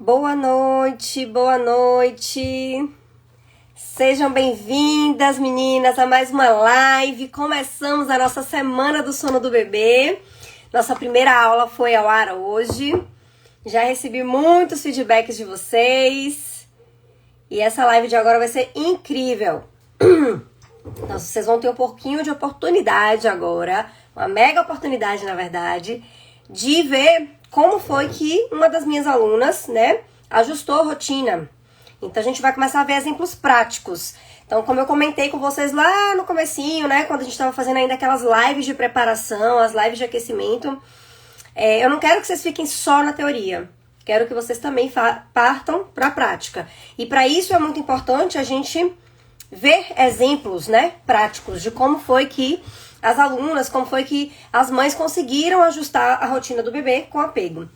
Boa noite, boa noite. Sejam bem-vindas, meninas, a mais uma live. Começamos a nossa Semana do Sono do Bebê. Nossa primeira aula foi ao ar hoje. Já recebi muitos feedbacks de vocês. E essa live de agora vai ser incrível. Então, vocês vão ter um pouquinho de oportunidade agora, uma mega oportunidade, na verdade, de ver como foi que uma das minhas alunas, né, ajustou a rotina. Então, a gente vai começar a ver exemplos práticos. Então, como eu comentei com vocês lá no comecinho, né, quando a gente estava fazendo ainda aquelas lives de preparação, as lives de aquecimento, eu não quero que vocês fiquem só na teoria. Quero que vocês também partam para a prática. E para isso é muito importante a gente ver exemplos, né, práticos de como foi que as alunas, como foi que as mães conseguiram ajustar a rotina do bebê com apego.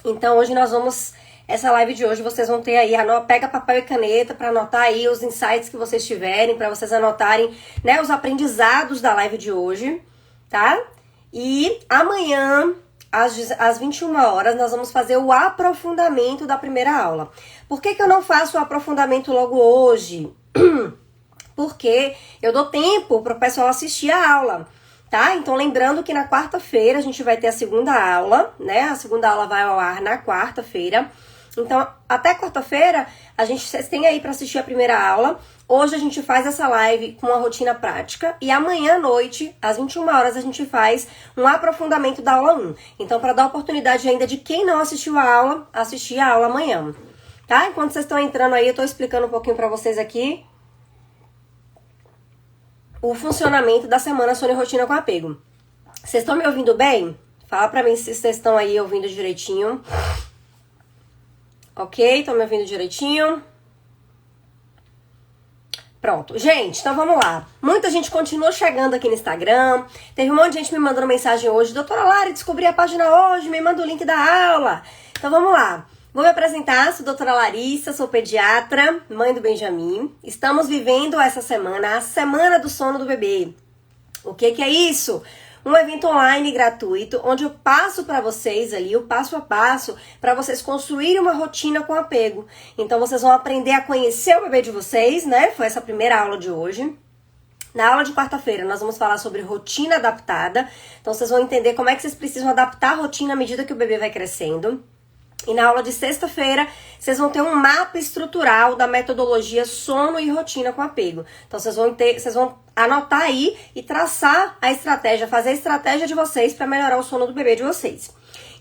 Então, hoje nós vamos, essa live de hoje, vocês vão ter aí, pega papel e caneta para anotar aí os insights que vocês tiverem, para vocês anotarem, né, os aprendizados da live de hoje, tá? E amanhã, às 21 horas, nós vamos fazer o aprofundamento da primeira aula. Por que que eu não faço o aprofundamento logo hoje? Porque eu dou tempo para o pessoal assistir a aula, tá? Então, lembrando que na quarta-feira a gente vai ter a segunda aula, né? A segunda aula vai ao ar na quarta-feira. Então, até quarta-feira, vocês têm aí para assistir a primeira aula. Hoje a gente faz essa live com uma rotina prática e amanhã à noite, às 21 horas, a gente faz um aprofundamento da aula 1. Então, para dar oportunidade ainda de quem não assistiu a aula, assistir a aula amanhã, tá? Enquanto vocês estão entrando aí, eu tô explicando um pouquinho para vocês aqui o funcionamento da semana Sono e Rotina com Apego. Vocês estão me ouvindo bem? Fala pra mim se vocês estão aí ouvindo direitinho. Ok? Estão me ouvindo direitinho? Pronto. Gente, então vamos lá. Muita gente continua chegando aqui no Instagram. Teve um monte de gente me mandando mensagem hoje. Doutora Lari, descobri a página hoje, me manda o link da aula. Então vamos lá. Vou me apresentar, sou doutora Larissa, sou pediatra, mãe do Benjamin. Estamos vivendo essa semana, a Semana do Sono do Bebê. O que é isso? Um evento online gratuito, onde eu passo para vocês ali, o passo a passo, para vocês construírem uma rotina com apego. Então, vocês vão aprender a conhecer o bebê de vocês, né? Foi essa a primeira aula de hoje. Na aula de quarta-feira, nós vamos falar sobre rotina adaptada. Então, vocês vão entender como é que vocês precisam adaptar a rotina à medida que o bebê vai crescendo. E na aula de sexta-feira, vocês vão ter um mapa estrutural da metodologia sono e rotina com apego. Então, vocês vão anotar aí e traçar a estratégia, fazer a estratégia de vocês para melhorar o sono do bebê de vocês.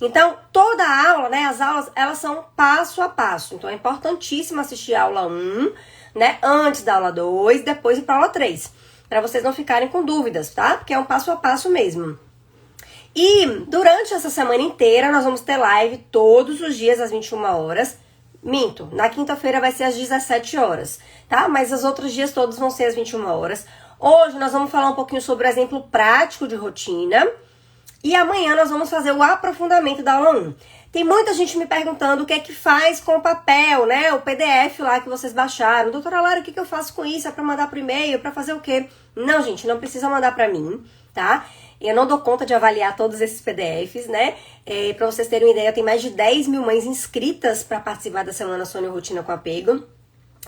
Então, toda a aula, né, as aulas, elas são passo a passo. Então, é importantíssimo assistir a aula 1, né, antes da aula 2, depois ir para a aula 3. Para vocês não ficarem com dúvidas, tá? Porque é um passo a passo mesmo. E durante essa semana inteira, nós vamos ter live todos os dias às 21 horas. Minto, na quinta-feira vai ser às 17 horas, tá? Mas os outros dias todos vão ser às 21 horas. Hoje nós vamos falar um pouquinho sobre o exemplo prático de rotina. E amanhã nós vamos fazer o aprofundamento da aula 1. Tem muita gente me perguntando o que é que faz com o papel, né? O PDF lá que vocês baixaram. Doutora Lara, o que eu faço com isso? É pra mandar pro e-mail? Pra fazer o quê? Não, gente, não precisa mandar pra mim, tá? Eu não dou conta de avaliar todos esses PDFs, né? Pra vocês terem uma ideia, tem mais de 10 mil mães inscritas para participar da Semana Sono e Rotina com Apego.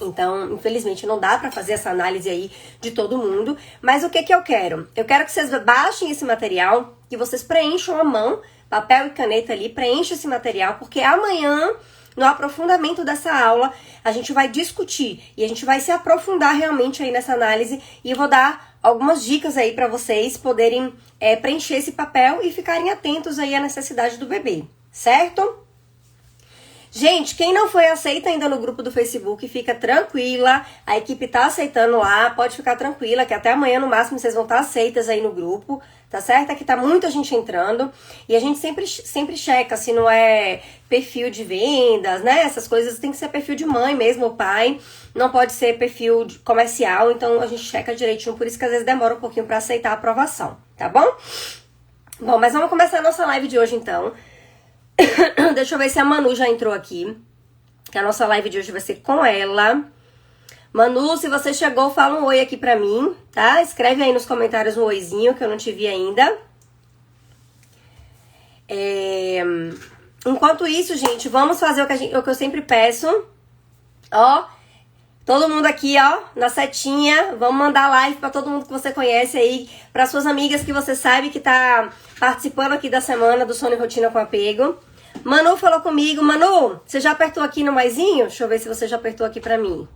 Então, infelizmente, não dá pra fazer essa análise aí de todo mundo. Mas o que eu quero? Eu quero que vocês baixem esse material, que vocês preencham à mão, papel e caneta ali, preencham esse material, porque amanhã, no aprofundamento dessa aula, a gente vai discutir e a gente vai se aprofundar realmente aí nessa análise e eu vou dar algumas dicas aí para vocês poderem preencher esse papel e ficarem atentos aí à necessidade do bebê, certo? Gente, quem não foi aceita ainda no grupo do Facebook, fica tranquila, a equipe tá aceitando lá, pode ficar tranquila, que até amanhã no máximo vocês vão estar aceitas aí no grupo, tá certo? Aqui tá muita gente entrando e a gente sempre checa se não é perfil de vendas, né? Essas coisas tem que ser perfil de mãe mesmo, ou pai, não pode ser perfil comercial, então a gente checa direitinho, por isso que às vezes demora um pouquinho pra aceitar a aprovação, tá bom? Bom, mas vamos começar a nossa live de hoje então. Deixa eu ver se a Manu já entrou aqui, que a nossa live de hoje vai ser com ela. Manu, se você chegou, fala um oi aqui pra mim, tá? Escreve aí nos comentários um oizinho, que eu não te vi ainda. Enquanto isso, gente, vamos fazer o que eu sempre peço. Ó, todo mundo aqui, ó, na setinha. Vamos mandar live pra todo mundo que você conhece aí, para suas amigas que você sabe que tá participando aqui da semana do Sono e Rotina com Apego. Manu falou comigo. Manu, você já apertou aqui no maisinho? Deixa eu ver se você já apertou aqui pra mim.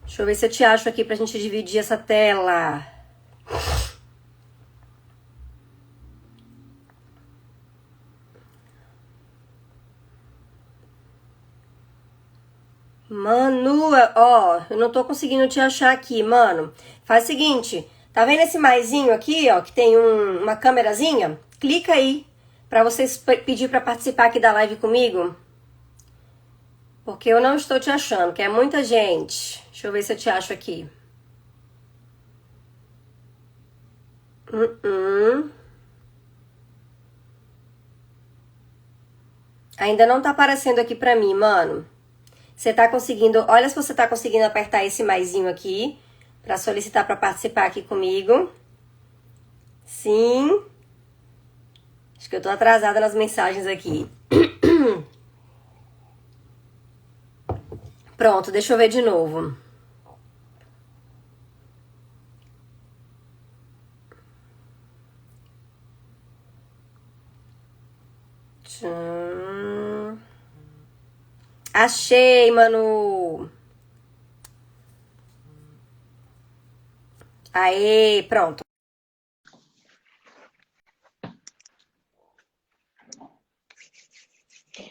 Deixa eu ver se eu te acho aqui pra gente dividir essa tela. Manu, ó, eu não tô conseguindo te achar aqui, mano. Faz o seguinte, tá vendo esse maisinho aqui, ó, que tem uma câmerazinha? Clica aí pra vocês pedir pra participar aqui da live comigo. Porque eu não estou te achando, que é muita gente. Deixa eu ver se eu te acho aqui. Ainda não tá aparecendo aqui pra mim, mano. Você tá conseguindo... Olha se você tá conseguindo apertar esse maisinho aqui pra solicitar pra participar aqui comigo. Sim. Acho que eu tô atrasada nas mensagens aqui. Pronto, deixa eu ver de novo. Achei, Manu. Aê, pronto.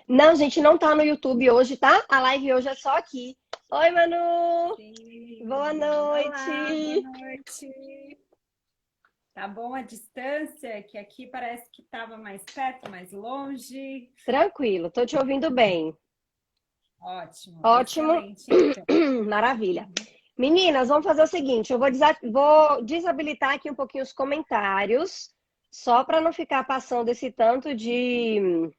Não, gente, não tá no YouTube hoje, tá? A live hoje é só aqui. Oi, Manu! Sim. Boa noite! Olá, boa noite. Tá bom a distância? Que aqui parece que estava mais perto, mais longe. Tranquilo, tô te ouvindo bem. Ótimo, Ótimo, excelente, então. maravilha. Meninas, vamos fazer o seguinte: eu vou desabilitar aqui um pouquinho os comentários, só para não ficar passando esse tanto de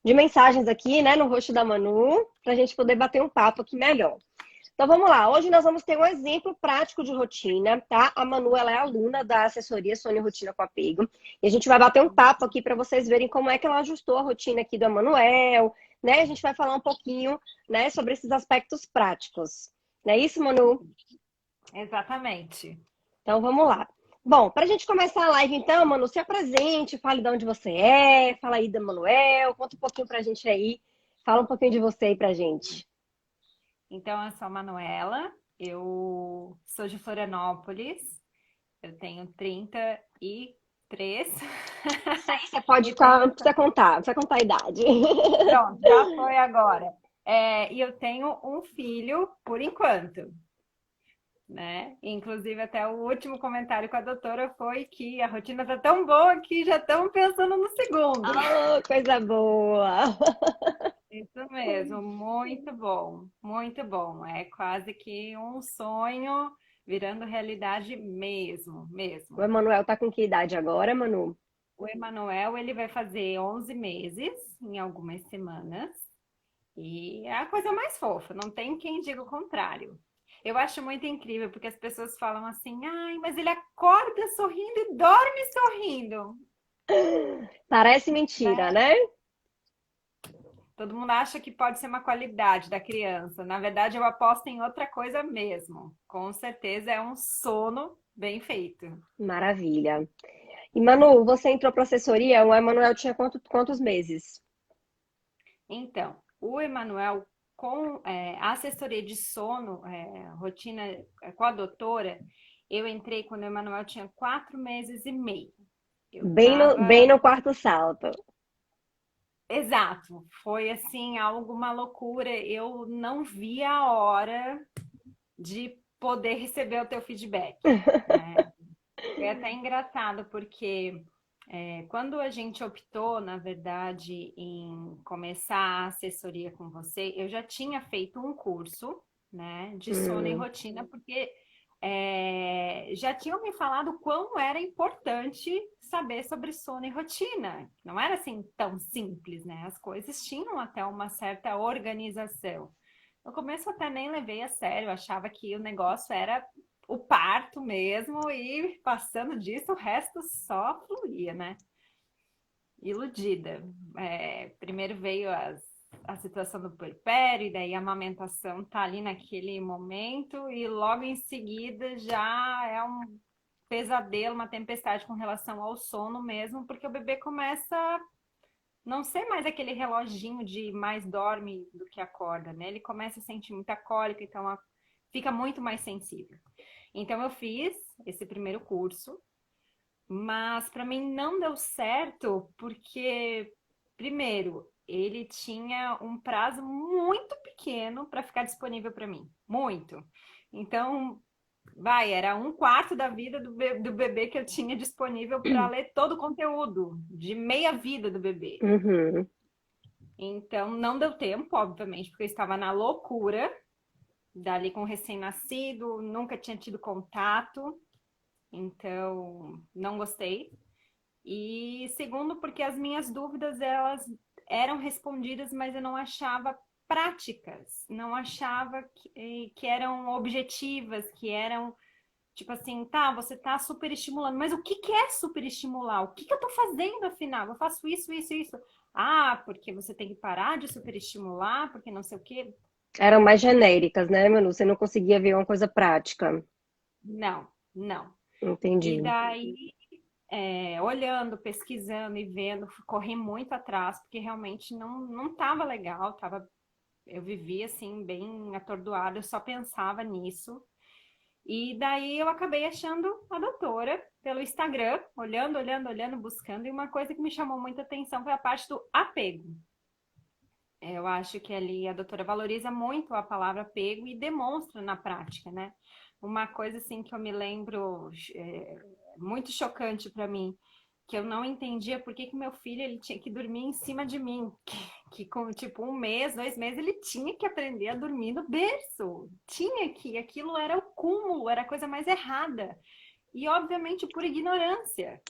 mensagens aqui, né, no rosto da Manu, para a gente poder bater um papo aqui melhor. Então vamos lá, hoje nós vamos ter um exemplo prático de rotina, tá? A Manu, ela é aluna da assessoria Sono e Rotina com Apego, e a gente vai bater um papo aqui para vocês verem como é que ela ajustou a rotina aqui do Emanuel, né? A gente vai falar um pouquinho, né, sobre esses aspectos práticos. Não é isso, Manu? Exatamente. Então vamos lá. Bom, para a gente começar a live então, Manu, se apresente, fale de onde você é, fala aí do Emanuel, conta um pouquinho pra gente aí, fala um pouquinho de você aí pra gente. Então, eu sou a Manuela, eu sou de Florianópolis, eu tenho 33. Isso aí você pode E ficar, tenho não essa... não precisa contar a idade. Pronto, já foi agora. E eu tenho um filho por enquanto. Né? Inclusive, até o último comentário com a doutora foi que a rotina tá tão boa que já estamos pensando no segundo. Oh, coisa boa! Isso mesmo, muito bom, muito bom. É quase que um sonho virando realidade mesmo, O mesmo. Emanuel tá com que idade agora, Manu? O Emanuel, ele vai fazer 11 meses em algumas semanas e é a coisa mais fofa, não tem quem diga o contrário. Eu acho muito incrível porque as pessoas falam assim: ai, mas ele acorda sorrindo e dorme sorrindo. Parece mentira, né? Todo mundo acha que pode ser uma qualidade da criança. Na verdade, eu aposto em outra coisa mesmo. Com certeza é um sono bem feito. Maravilha. E Manu, você entrou para assessoria, o Emanuel tinha quantos meses? Então, o Emanuel, com a assessoria de sono, rotina com a doutora, eu entrei quando o Emanuel tinha 4 meses e meio. Eu Bem estava. no quarto salto. Exato, foi assim, uma loucura. Eu não vi a hora de poder receber o teu feedback, né? Foi até engraçado, porque quando a gente optou, na verdade, em começar a assessoria com você, eu já tinha feito um curso, né, de sono e Hum, rotina, porque já tinham me falado quão era importante saber sobre sono e rotina. Não era assim tão simples, né? As coisas tinham até uma certa organização. No começo eu até nem levei a sério, eu achava que o negócio era o parto mesmo e passando disso, o resto só fluía, né? Iludida. Primeiro veio a situação do puerpério, e daí a amamentação tá ali naquele momento, e logo em seguida já é um pesadelo, uma tempestade com relação ao sono mesmo, porque o bebê começa a não ser mais aquele reloginho de mais dorme do que acorda, né? Ele começa a sentir muita cólica, então fica muito mais sensível. Então eu fiz esse primeiro curso, mas para mim não deu certo porque, primeiro, ele tinha um prazo muito pequeno para ficar disponível para mim, muito. Então, era um quarto da vida do bebê que eu tinha disponível para ler todo o conteúdo, de meia vida do bebê. Uhum. Então, não deu tempo, obviamente, porque eu estava na loucura, dali com o recém-nascido, nunca tinha tido contato, então não gostei. E segundo, porque as minhas dúvidas, elas eram respondidas, mas eu não achava práticas, não achava que eram objetivas, que eram tipo assim, tá, você tá super estimulando, mas o que que é super estimular? O que que eu tô fazendo afinal? Eu faço isso, isso, isso. Ah, porque você tem que parar de super estimular, porque não sei o quê. Eram mais genéricas, né, Manu? Você não conseguia ver uma coisa prática. Não, não. E Entendi. daí, olhando, pesquisando e vendo, corri muito atrás, porque realmente não tava legal, eu vivia assim, bem atordoada, eu só pensava nisso. E daí eu acabei achando a doutora pelo Instagram, olhando, olhando, olhando, buscando, e uma coisa que me chamou muita atenção foi a parte do apego. Eu acho que ali a doutora valoriza muito a palavra apego e demonstra na prática, né? Uma coisa assim que eu me lembro muito chocante para mim, que eu não entendia por que que meu filho ele tinha que dormir em cima de mim, que com tipo 1 mês, 2 meses ele tinha que aprender a dormir no berço, tinha que, aquilo era o cúmulo, era a coisa mais errada e obviamente por ignorância,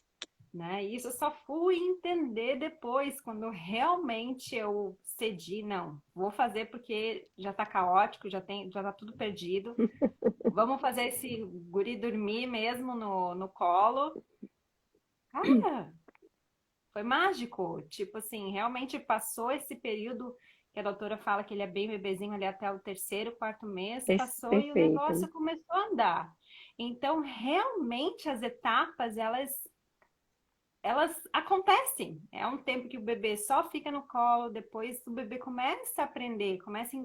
né? Isso eu só fui entender depois, quando realmente eu cedi, não, vou fazer porque já tá caótico, já tá tudo perdido. Vamos fazer esse guri dormir mesmo no colo. Cara, foi mágico. Tipo assim, realmente passou esse período que a doutora fala que ele é bem bebezinho ali até o terceiro, quarto mês, passou e o Perfeito. negócio começou a andar. Então, realmente as etapas, elas acontecem. É um tempo que o bebê só fica no colo, depois o bebê começa a aprender, começa a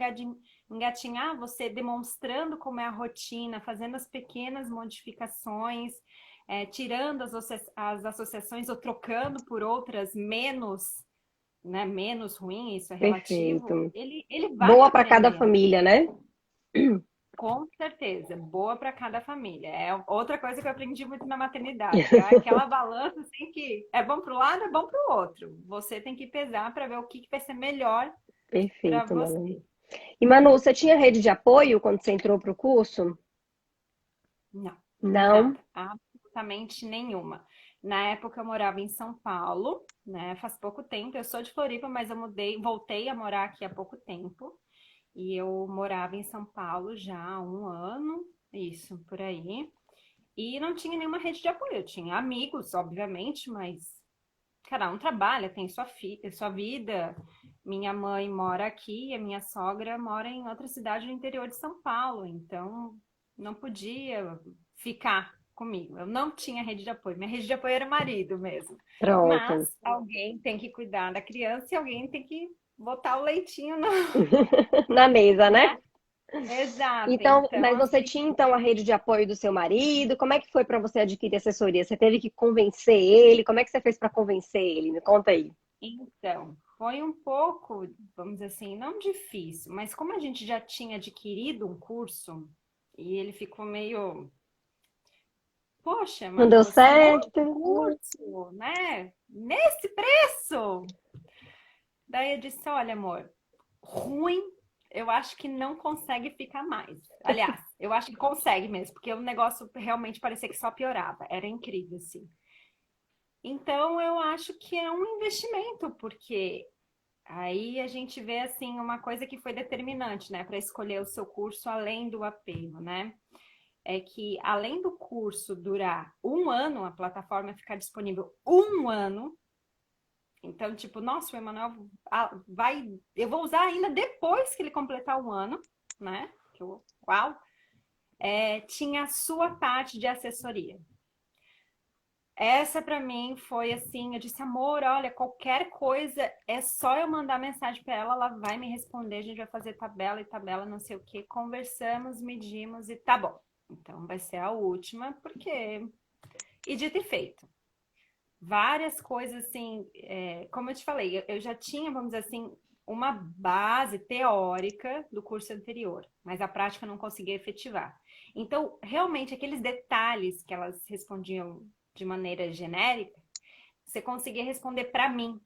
engatinhar, você demonstrando como é a rotina, fazendo as pequenas modificações, tirando as associações ou trocando por outras menos, né, menos ruim, isso é relativo, Perfeito. ele vai Boa para cada aprendendo. família, né? Com certeza, boa para cada família. É outra coisa que eu aprendi muito na maternidade. É aquela balança assim que é bom para o lado, é bom para o outro. Você tem que pesar para ver o que vai ser melhor para Perfeito, Manu. você. E Manu, você tinha rede de apoio quando você entrou para o curso? Não, Não. nada, absolutamente nenhuma. Na época eu morava em São Paulo, né? Faz pouco tempo. Eu sou de Floripa, mas eu voltei a morar aqui há pouco tempo. E eu morava em São Paulo já há 1 ano, isso, por aí. E não tinha nenhuma rede de apoio. Eu tinha amigos, obviamente, mas cada um trabalha, tem sua vida. Minha mãe mora aqui e a minha sogra mora em outra cidade no interior de São Paulo. Então, não podia ficar comigo. Eu não tinha rede de apoio. Minha rede de apoio era o marido mesmo. Pronto. Mas alguém tem que cuidar da criança e alguém tem que botar o leitinho no, Na mesa, né? né? Exato. Então, Então, mas você assim, tinha então a rede de apoio do seu marido? Como é que foi para você adquirir assessoria? Você teve que convencer ele? Como é que você fez para convencer ele? Me conta aí. Então, foi um pouco, vamos dizer assim, não difícil, mas como a gente já tinha adquirido um curso e ele ficou meio, poxa, Não Manu, deu você monta certo? um curso, né? Nesse preço. Daí eu disse, olha, amor, ruim, eu acho que não consegue ficar mais. Aliás, eu acho que consegue mesmo, porque o negócio realmente parecia que só piorava. Era incrível, assim. Então, eu acho que é um investimento, porque aí a gente vê assim uma coisa que foi determinante, né, para escolher o seu curso além do apego, né? é que, além do curso durar 1 ano, a plataforma ficar disponível 1 ano. Então, tipo, nossa, o Emanuel eu vou usar ainda depois que ele completar 1 ano, né? Uau! Tinha a sua parte de assessoria. Essa para mim foi assim, eu disse, amor, olha, qualquer coisa é só eu mandar mensagem para ela, ela vai me responder, a gente vai fazer tabela e tabela, não sei o que, conversamos, medimos e tá bom. Então vai ser a última, porque... E dito e feito. Várias coisas assim, como eu te falei, eu já tinha, vamos dizer assim, uma base teórica do curso anterior, mas a prática eu não conseguia efetivar. Então, realmente, aqueles detalhes que elas respondiam de maneira genérica, você conseguia responder para mim,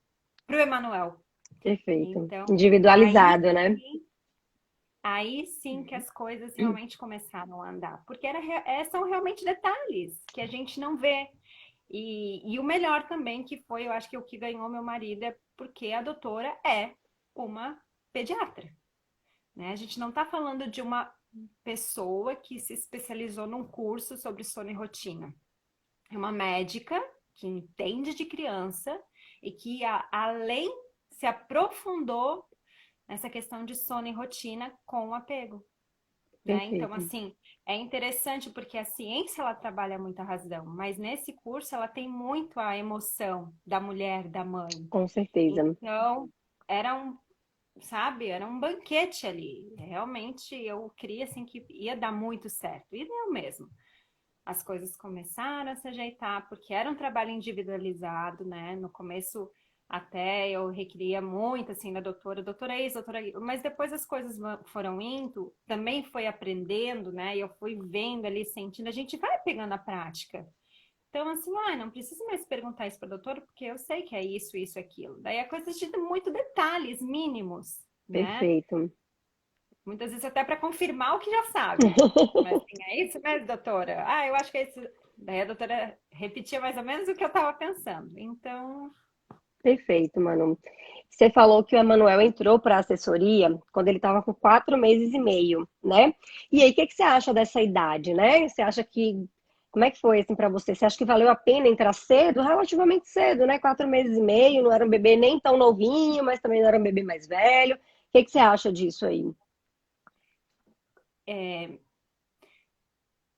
para o Emanuel. Perfeito. Então, Individualizado, né? aí sim que as coisas realmente começaram a andar, porque são realmente detalhes que a gente não vê. E o melhor também, que foi, eu acho que o que ganhou meu marido, é porque a doutora é uma pediatra, né? A gente não está falando de uma pessoa que se especializou num curso sobre sono e rotina. É uma médica que entende de criança e que, além, se aprofundou nessa questão de sono e rotina com o apego. Né? Então, Perfeito. assim, é interessante porque a ciência ela trabalha muito a razão, mas nesse curso ela tem muito a emoção da mulher, da mãe. Com certeza. Então, era sabe, era um banquete ali. Realmente eu queria assim que ia dar muito certo. E deu mesmo. As coisas começaram a se ajeitar, porque era um trabalho individualizado, né? No começo até eu requeria muito, assim, da doutora isso, doutora aquilo. Mas depois as coisas foram indo, também foi aprendendo, né? E eu fui vendo ali, sentindo, a gente vai pegando a prática. Então, assim, não preciso mais perguntar isso para a doutora, porque eu sei que é isso, isso, aquilo. Daí é coisa de muito detalhes mínimos, né? Perfeito. Muitas vezes até para confirmar o que já sabe. Mas assim, é isso mesmo, doutora? Eu acho que é isso. Daí a doutora repetia mais ou menos o que eu estava pensando. Então, Perfeito, Manu. Você falou que o Emanuel entrou para a assessoria quando ele estava com 4 meses e meio, né? E aí, o que que você acha dessa idade, né? Você acha que... Como é que foi, assim, para você? Você acha que valeu a pena entrar cedo? Relativamente cedo, né? 4 meses e meio, não era um bebê nem tão novinho, mas também não era um bebê mais velho. O que que você acha disso aí?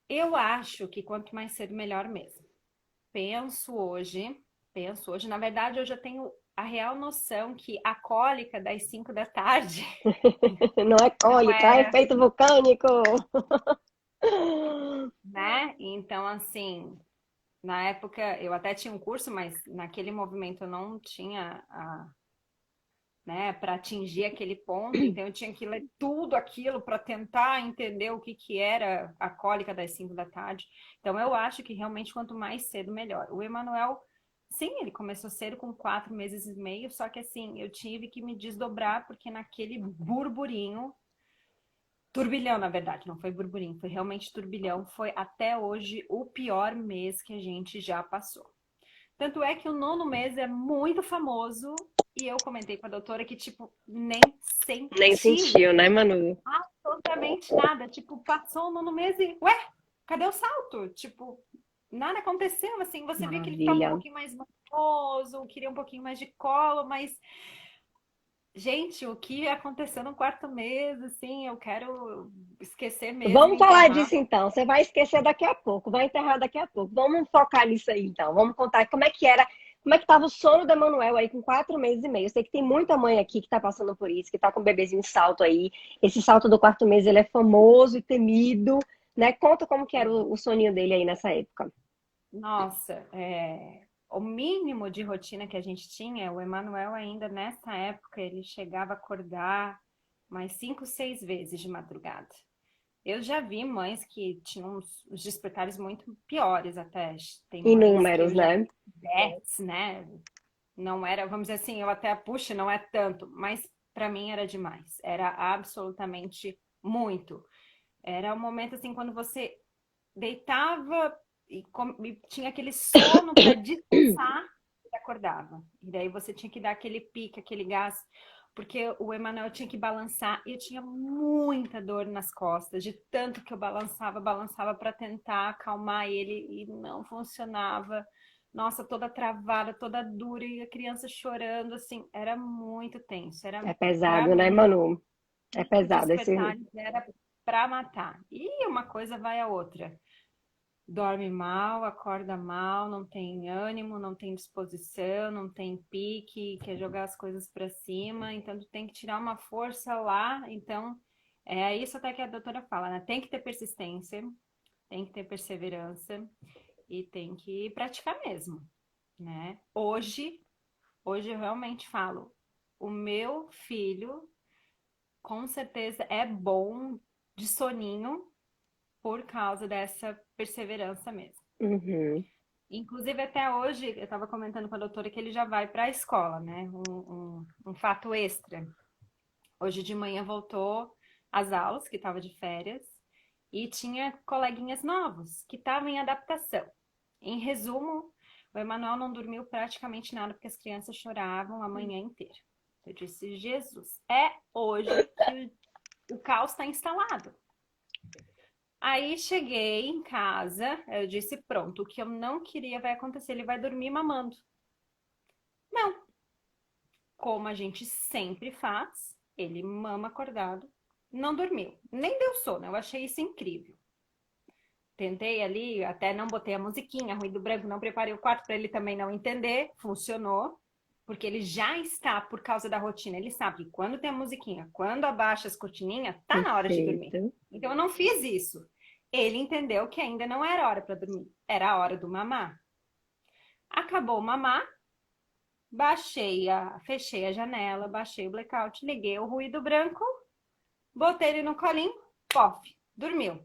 eu acho que quanto mais cedo, melhor mesmo. Penso hoje, na verdade, eu já tenho a real noção que a cólica das 5 da tarde Não é não cólica, é era, efeito vulcânico. né? Então, assim, na época eu até tinha um curso, mas naquele movimento eu não tinha né, para atingir aquele ponto, então eu tinha que ler tudo aquilo para tentar entender o que que era a cólica das 5 da tarde. Então eu acho que realmente quanto mais cedo, melhor. O Emanuel, sim, ele começou cedo com 4 meses e meio, só que assim, eu tive que me desdobrar porque naquele burburinho, turbilhão, na verdade, não foi burburinho, foi realmente turbilhão, foi até hoje o pior mês que a gente já passou. Tanto é que o nono mês é muito famoso e eu comentei com a doutora que, tipo, nem Nem senti sentiu, né, Manu? absolutamente nada. Tipo, passou o nono mês e, ué, cadê o salto? Tipo, nada aconteceu, assim. Você via que ele ficava um Maravilha. pouquinho mais manhoso, queria um pouquinho mais de colo, mas, gente, o que aconteceu no quarto mês, assim, eu quero esquecer mesmo, Vamos falar enterrar. disso então. Você vai esquecer daqui a pouco, vai enterrar daqui a pouco. Vamos focar nisso aí então. Vamos contar como é que era, como é que estava o sono do Emanuel aí com 4 meses e meio. Eu sei que tem muita mãe aqui que está passando por isso, que está com o bebezinho em salto aí. Esse salto do quarto mês ele é famoso e temido, né? Conta como que era o soninho dele aí nessa época. Nossa, o mínimo de rotina que a gente tinha, o Emanuel ainda nessa época, ele chegava a acordar mais 5, 6 vezes de madrugada. Eu já vi mães que tinham os despertares muito piores até. Tem mães que Inúmeros, eu já né? vi 10, né? Não era, vamos dizer assim, eu até puxo, não é tanto, mas para mim era demais. Era absolutamente muito. Era um momento assim, quando você deitava e tinha aquele sono para descansar e acordava. E daí você tinha que dar aquele pique, aquele gás. porque o Emanuel tinha que balançar e eu tinha muita dor nas costas, de tanto que eu balançava para tentar acalmar ele e não funcionava. Nossa, toda travada, toda dura e a criança chorando, assim, era muito tenso. Era, É para pesado, né, mim, Manu? É 5 pesado esse. despertares era para matar. E uma coisa vai a outra. Dorme mal, acorda mal, não tem ânimo, não tem disposição, não tem pique, quer jogar as coisas para cima, então tu tem que tirar uma força lá. Então, é isso até que a doutora fala, né? Tem que ter persistência, tem que ter perseverança e tem que praticar mesmo, né? Hoje eu realmente falo, o meu filho com certeza é bom de soninho por causa dessa perseverança mesmo. Uhum. Inclusive, até hoje, eu estava comentando com a doutora que ele já vai para a escola, né? Um fato extra. Hoje de manhã voltou às aulas, que estava de férias, e tinha coleguinhas novos que estavam em adaptação. Em resumo, o Emanuel não dormiu praticamente nada porque as crianças choravam a manhã inteira. Eu disse, Jesus, é hoje que o caos está instalado. Aí cheguei em casa, eu disse, pronto, o que eu não queria vai acontecer, ele vai dormir mamando. Não, como a gente sempre faz, ele mama acordado, não dormiu, nem deu sono, eu achei isso incrível. Tentei ali, até não botei a musiquinha, ruído branco, não preparei o quarto para ele também não entender, funcionou, porque ele já está, por causa da rotina, ele sabe que quando tem a musiquinha, quando abaixa as cortininhas, tá na hora de dormir. Perfeito. Então eu não fiz isso. Ele entendeu que ainda não era hora para dormir, era a hora do mamar. Acabou o mamar, fechei a janela, baixei o blackout, liguei o ruído branco, botei ele no colinho, pof, dormiu.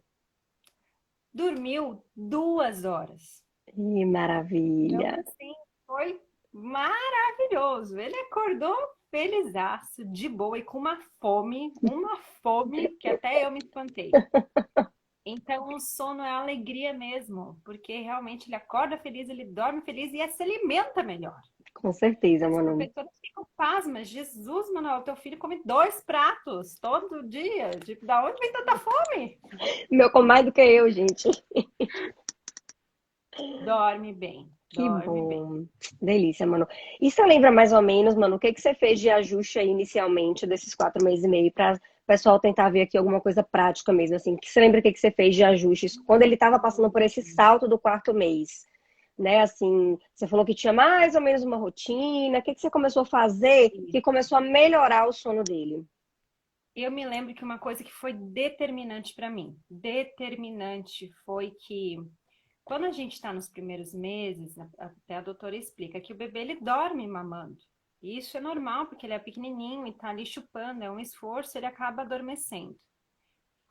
Dormiu 2 horas. Que Então, maravilha. assim, foi maravilhoso. Ele acordou felizaço, de boa e com uma fome que até eu me espantei. Então, o sono é alegria mesmo, porque realmente ele acorda feliz, ele dorme feliz e se alimenta melhor. Com certeza, As Manu. professoras ficam pasmas. Jesus, Manuel, teu filho come 2 pratos todo dia. Tipo, da onde vem tanta fome? Meu come mais do que eu, gente. Dorme bem, Que dorme bem. bom. Delícia, Manu. E você lembra mais ou menos, Manu, o que que você fez de ajuste aí inicialmente desses 4 meses e meio para o pessoal tentar ver aqui alguma coisa prática mesmo, assim? Que você lembra o que que você fez de ajustes quando ele estava passando por esse salto do quarto mês? Né, assim, você falou que tinha mais ou menos uma rotina. O que que você começou a fazer que começou a melhorar o sono dele? Eu me lembro que uma coisa que foi determinante para mim, determinante foi que quando a gente está nos primeiros meses, até a doutora explica que o bebê ele dorme mamando. E isso é normal, porque ele é pequenininho e tá ali chupando, é um esforço, ele acaba adormecendo.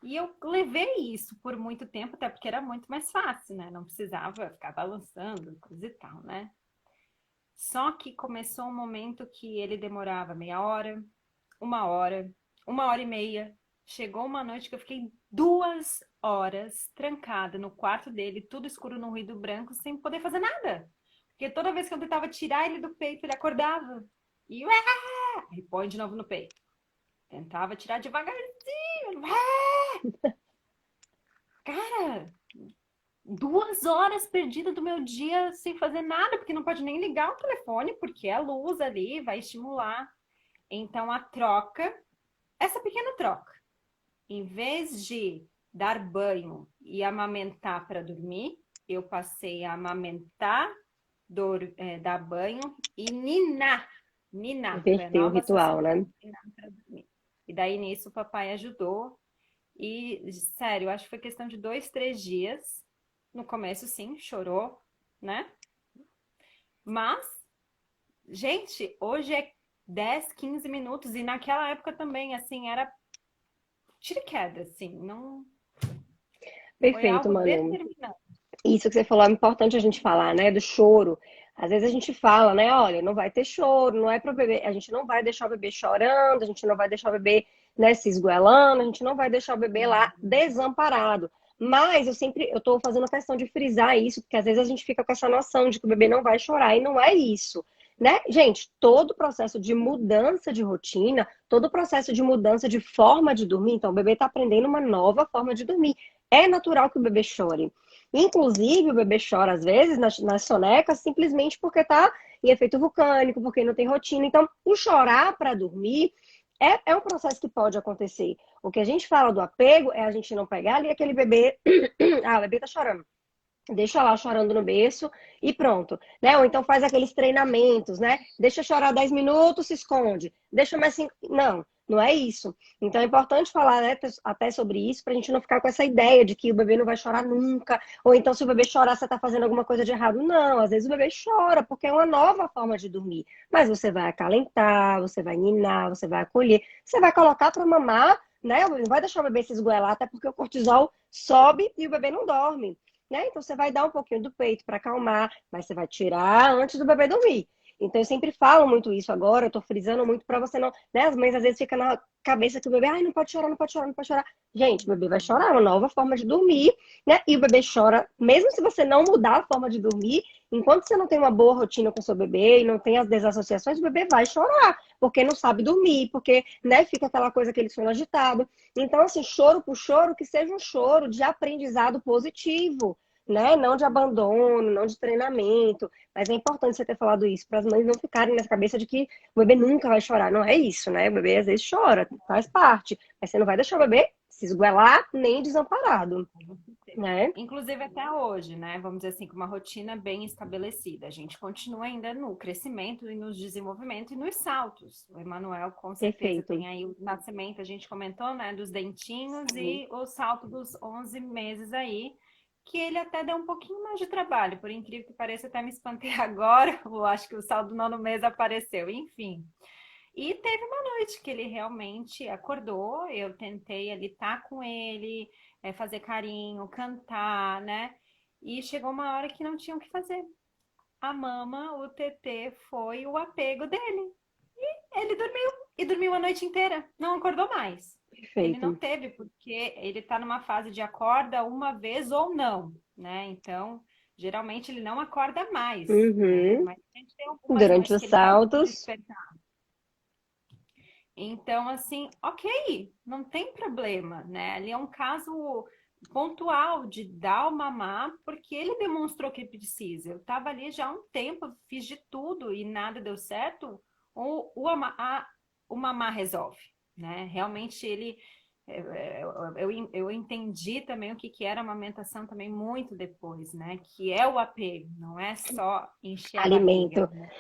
E eu levei isso por muito tempo, até porque era muito mais fácil, né? Não precisava ficar balançando, coisa e tal, né? Só que começou um momento que ele demorava meia hora, 1 hora, 1 hora e meia. Chegou uma noite que eu fiquei 2 horas trancada no quarto dele, tudo escuro no ruído branco, sem poder fazer nada. Porque toda vez que eu tentava tirar ele do peito, ele acordava. E ué, e põe de novo no peito. Tentava tirar devagarzinho. Cara, 2 horas perdidas do meu dia sem fazer nada, porque não pode nem ligar o telefone, porque a luz ali vai estimular. Então a troca, essa pequena troca, em vez de dar banho e amamentar para dormir, eu passei a amamentar, dar banho e ninar. Ninar, foi a Inverter o nova ritual, associação. né? Ninar para dormir. E daí nisso o papai ajudou. E, sério, acho que foi questão de 2, 3 dias. No começo, sim, chorou, né? Mas, gente, hoje é 10, 15 minutos. E naquela época também, assim, era tiro e queda, assim. Não foi Perfeito, algo Manu. determinante. Isso que você falou é importante a gente falar, né? Do choro. Às vezes a gente fala, né? Olha, não vai ter choro, não é para o bebê, a gente não vai deixar o bebê chorando, a gente não vai deixar o bebê, né, se esgoelando, a gente não vai deixar o bebê lá desamparado. Mas eu tô fazendo questão de frisar isso, porque às vezes a gente fica com essa noção de que o bebê não vai chorar, e não é isso. né? Gente, todo o processo de mudança de rotina, todo o processo de mudança de forma de dormir, então o bebê está aprendendo uma nova forma de dormir. É natural que o bebê chore. Inclusive, o bebê chora às vezes nas sonecas simplesmente porque está em efeito vulcânico, porque não tem rotina. Então, o chorar para dormir é um processo que pode acontecer. O que a gente fala do apego é a gente não pegar ali aquele bebê. Ah, o bebê tá chorando. Deixa lá chorando no berço e pronto, né? Ou então faz aqueles treinamentos, né? Deixa chorar 10 minutos, se esconde. Deixa mais 5. Não, não é isso. Então é importante falar, né, até sobre isso, pra gente não ficar com essa ideia de que o bebê não vai chorar nunca. Ou então, se o bebê chorar, você tá fazendo alguma coisa de errado. Não, às vezes o bebê chora, porque é uma nova forma de dormir. Mas você vai acalentar, você vai ninar, você vai acolher, você vai colocar pra mamar, né? Não vai deixar o bebê se esgoelar, até porque o cortisol sobe e o bebê não dorme. Né? Então você vai dar um pouquinho do peito para acalmar, mas você vai tirar antes do bebê dormir. Então eu sempre falo muito isso agora, eu tô frisando muito para você não, né? As mães às vezes ficam na cabeça que o bebê, ai, não pode chorar, não pode chorar, não pode chorar. Gente, o bebê vai chorar, é uma nova forma de dormir, né? E o bebê chora, mesmo se você não mudar a forma de dormir, enquanto você não tem uma boa rotina com o seu bebê e não tem as desassociações, o bebê vai chorar, porque não sabe dormir, porque, né, fica aquela coisa, aquele sono agitado. Então, assim, choro por choro, que seja um choro de aprendizado positivo, né? Não de abandono, não de treinamento. Mas é importante você ter falado isso, para as mães não ficarem nessa cabeça de que o bebê nunca vai chorar. Não é isso, né? O bebê às vezes chora, faz parte. Mas você não vai deixar o bebê se esguelar nem desamparado, né? Inclusive até hoje, né? Vamos dizer assim, com uma rotina bem estabelecida. A gente continua ainda no crescimento e no desenvolvimento e nos saltos. O Emanuel com certeza Perfeito. tem aí o nascimento, a gente comentou, né? Dos dentinhos Sim. e o salto dos 11 meses aí, que ele até deu um pouquinho mais de trabalho. Por incrível que pareça, até me espantei agora. Eu acho que o salto do 9º mês apareceu. Enfim. E teve uma noite que ele realmente acordou, eu tentei ali estar com ele, fazer carinho, cantar, né? E chegou uma hora que não tinha o que fazer. A mama, o TT foi o apego dele. Ele dormiu e dormiu a noite inteira, não acordou mais. Ele não Perfeito. teve, porque ele está numa fase de acorda uma vez ou não, né? Então, geralmente ele não acorda mais, né? Uhum. Mas a gente tem algumas Durante noites os que ele faz um saltos, despertar. Então, assim, ok, não tem problema, né? Ali é um caso pontual de dar o mamar, porque ele demonstrou que precisa. Eu estava ali já há um tempo, fiz de tudo e nada deu certo. O mamar resolve, né? Realmente ele. Eu entendi também o que era a amamentação também muito depois, né? Que é o apego, não é só encher a barriga, alimento. né?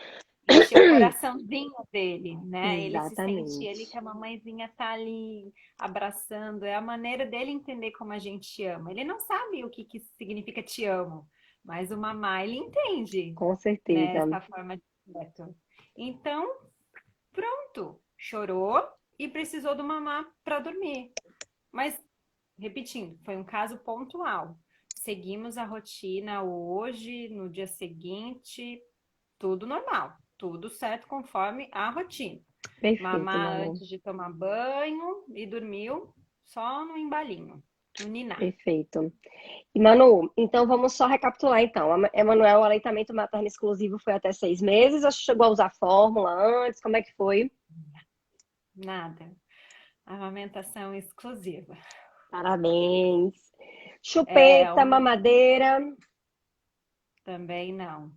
Encher o coraçãozinho dele, né? Ele se sente, ele que Exatamente. a mamãezinha tá ali abraçando, é a maneira dele entender como a gente ama. Ele não sabe o que significa te amo, mas o mamá ele entende, Com né? certeza. Essa forma de afeto. Então, pronto, chorou e precisou do mamá para dormir. Mas, repetindo, foi um caso pontual. Seguimos a rotina hoje, no dia seguinte, tudo normal, tudo certo conforme a rotina. Perfeito, Mamar Manu. antes de tomar banho e dormiu só no embalinho, no ninar. Perfeito. E, Manu, então vamos só recapitular então. Emanuel, o aleitamento materno exclusivo foi até 6 meses, ou chegou a usar fórmula antes? Como é que foi? Nada. Amamentação exclusiva. Parabéns. É, Chupeta, mamadeira. também não.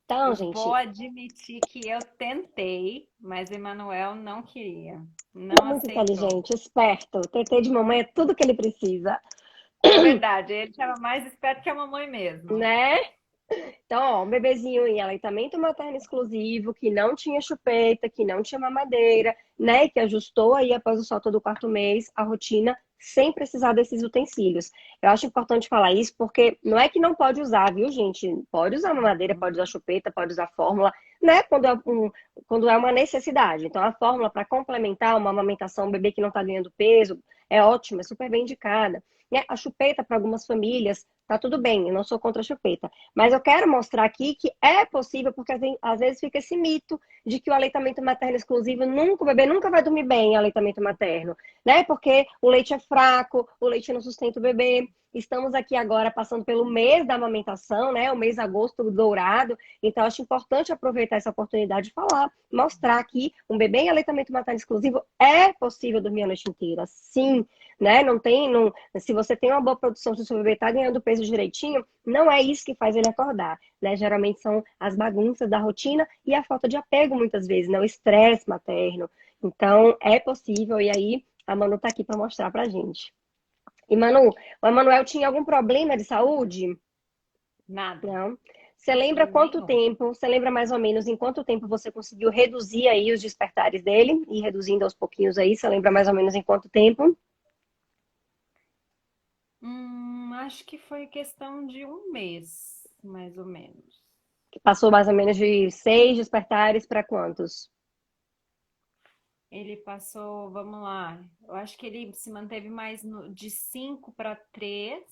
Então, Eu vou gente, admitir que eu tentei, mas Emanuel não queria, não muito aceitou. inteligente, esperto. TT de mamãe é tudo que ele precisa, É verdade, ele estava mais esperto que a mamãe mesmo. né? Então, ó, um bebezinho em aleitamento materno exclusivo, que não tinha chupeta, que não tinha mamadeira, né? Que ajustou aí após o salto do 4º mês a rotina sem precisar desses utensílios. Eu acho importante falar isso porque não é que não pode usar, viu, gente? Pode usar mamadeira, pode usar chupeta, pode usar fórmula, né? Quando é uma necessidade. Então, a fórmula para complementar uma amamentação, um bebê que não está ganhando peso, é ótima, é super bem indicada. Né? A chupeta, para algumas famílias, tá tudo bem, eu não sou contra a chupeta. Mas eu quero mostrar aqui que é possível, porque às vezes fica esse mito de que o aleitamento materno exclusivo nunca, o bebê nunca vai dormir bem em aleitamento materno, né? Porque o leite é fraco, o leite não sustenta o bebê. estamos aqui agora passando pelo mês da amamentação, né? O mês de agosto dourado. Então, acho importante aproveitar essa oportunidade de falar, mostrar que um bebê em aleitamento materno exclusivo é possível dormir a noite inteira, sim, né? Se você tem uma boa produção, se o seu bebê está ganhando peso direitinho, não é isso que faz ele acordar, né? Geralmente são as bagunças da rotina e a falta de apego, muitas vezes, né? O estresse materno. Então, é possível, e aí a Manu tá aqui para mostrar pra gente. E, Manu, o Emanuel tinha algum problema de saúde? Nada, Não. Você lembra quanto nenhum. tempo, você lembra mais ou menos em quanto tempo você conseguiu reduzir aí os despertares dele? E reduzindo aos pouquinhos aí, você lembra mais ou menos em quanto tempo? Acho que foi questão de um mês, mais ou menos. Que passou mais ou menos de 6 despertares para quantos? Ele passou, vamos lá, eu acho que ele se manteve mais de 5 para 3,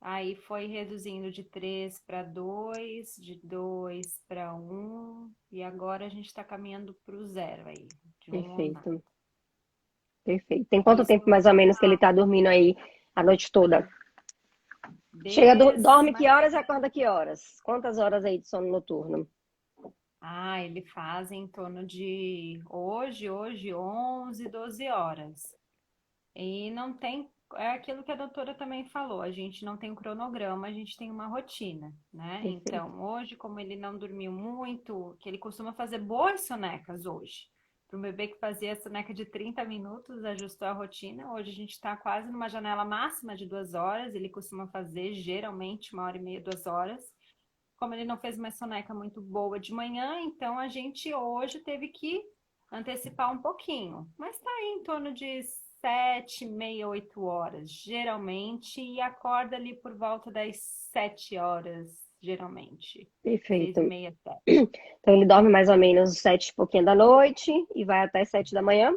aí foi reduzindo de 3 para 2, de 2 para um, e agora a gente está caminhando para o zero aí, de um ou nada. Perfeito, perfeito. Tem quanto Isso tempo mais ou menos que ele tá dormindo aí a noite toda? desde Dorme que horas e acorda que horas? Quantas horas aí de sono noturno? Ele faz em torno de hoje 11, 12 horas. E não tem, é aquilo que a doutora também falou, a gente não tem um cronograma, a gente tem uma rotina, né? Perfeito. Então, hoje, como ele não dormiu muito, que ele costuma fazer boas sonecas hoje. Para um bebê que fazia soneca de 30 minutos, ajustou a rotina. Hoje a gente está quase numa janela máxima de 2 horas, ele costuma fazer geralmente 1h30, 2 horas. Como ele não fez uma soneca muito boa de manhã, então a gente hoje teve que antecipar um pouquinho. Mas está aí em torno de 7h30, 8 horas, geralmente, e acorda ali por volta das 7 horas, geralmente. Seis e Perfeito. meia, 7. Então ele dorme mais ou menos 7 e pouquinho da noite e vai até 7 da manhã.